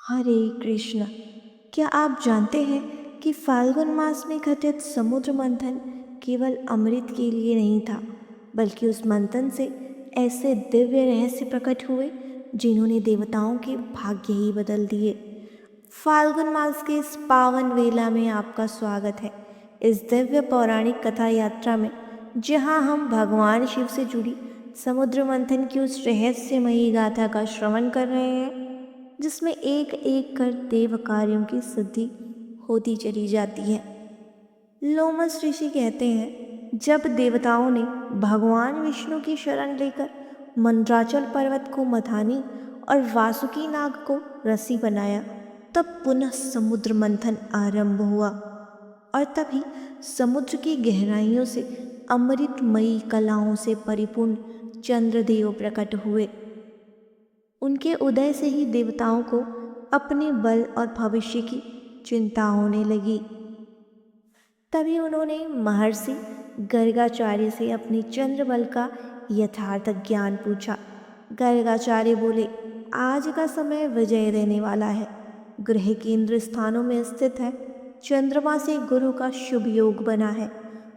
हरे कृष्ण। क्या आप जानते हैं कि फाल्गुन मास में घटित समुद्र मंथन केवल अमृत के लिए नहीं था, बल्कि उस मंथन से ऐसे दिव्य रहस्य प्रकट हुए जिन्होंने देवताओं के भाग्य ही बदल दिए। फाल्गुन मास के इस पावन वेला में आपका स्वागत है, इस दिव्य पौराणिक कथा यात्रा में, जहां हम भगवान शिव से जुड़ी समुद्र मंथन की उस रहस्यमयी गाथा का श्रवण कर रहे हैं, जिसमें एक एक कर देव कार्यों की सिद्धि होती चली जाती है। लोमस ऋषि कहते हैं, जब देवताओं ने भगवान विष्णु की शरण लेकर मंद्राचल पर्वत को मथानी और वासुकी नाग को रस्सी बनाया, तब पुनः समुद्र मंथन आरंभ हुआ और तभी समुद्र की गहराइयों से अमृतमयी कलाओं से परिपूर्ण चंद्रदेव प्रकट हुए। उनके उदय से ही देवताओं को अपने बल और भविष्य की चिंता होने लगी। तभी उन्होंने महर्षि गर्गाचार्य से अपने चंद्र बल का यथार्थ ज्ञान पूछा। गर्गाचार्य बोले, आज का समय विजय देने वाला है। ग्रह केंद्र स्थानों में स्थित है। चंद्रमा से गुरु का शुभ योग बना है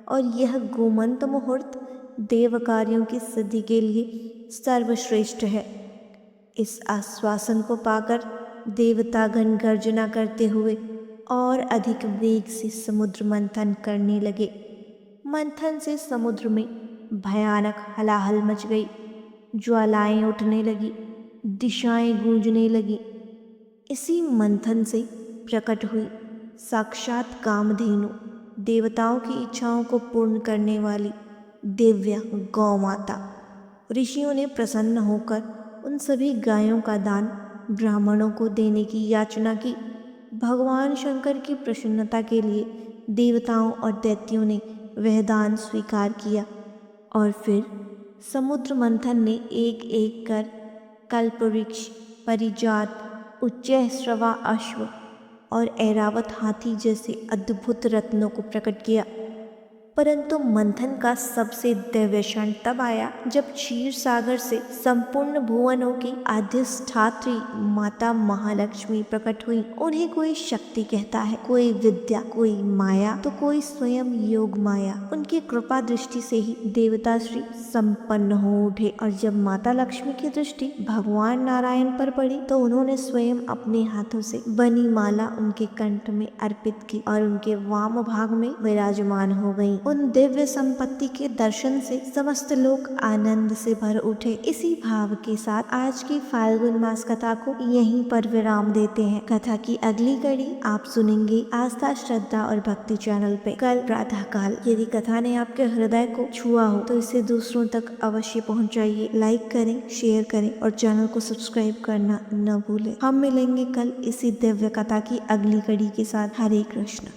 और यह गोमंत मुहूर्त देव कार्यों की सिद्धि के लिए सर्वश्रेष्ठ है। इस आश्वासन को पाकर देवतागण गर्जना करते हुए और अधिक वेग से समुद्र मंथन करने लगे। मंथन से समुद्र में भयानक हलाहल मच गई। ज्वालाएं उठने लगी, दिशाएं गूंजने लगी। इसी मंथन से प्रकट हुई साक्षात कामधेनु, देवताओं की इच्छाओं को पूर्ण करने वाली दिव्य गौ माता। ऋषियों ने प्रसन्न होकर उन सभी गायों का दान ब्राह्मणों को देने की याचना की। भगवान शंकर की प्रसन्नता के लिए देवताओं और दैत्यों ने वह दान स्वीकार किया और फिर समुद्र मंथन ने एक एक कर कल्पवृक्ष, परिजात, उच्चैःश्रवा अश्व और ऐरावत हाथी जैसे अद्भुत रत्नों को प्रकट किया। परंतु मंथन का सबसे दिव्य क्षण तब आया जब क्षीर सागर से संपूर्ण भुवनों की अधिष्ठात्री माता महालक्ष्मी प्रकट हुई। उन्हें कोई शक्ति कहता है, कोई विद्या, कोई माया, तो कोई स्वयं योग माया। उनकी कृपा दृष्टि से ही देवता श्री संपन्न हो उठे और जब माता लक्ष्मी की दृष्टि भगवान नारायण पर पड़ी तो उन्होंने स्वयं अपने हाथों से बनी माला उनके कंठ में अर्पित की और उनके वाम भाग में विराजमान हो गई। उन दिव्य संपत्ति के दर्शन से समस्त लोग आनंद से भर उठे। इसी भाव के साथ आज की फाल्गुन मास कथा को यहीं पर विराम देते हैं। कथा की अगली कड़ी आप सुनेंगे आस्था, श्रद्धा और भक्ति चैनल पे कल प्रातः काल। यदि कथा ने आपके हृदय को छुआ हो तो इसे दूसरों तक अवश्य पहुंचाइए। लाइक करें, शेयर करें और चैनल को सब्सक्राइब करना न भूलें। हम मिलेंगे कल इसी दिव्य कथा की अगली कड़ी के साथ। हरे कृष्ण।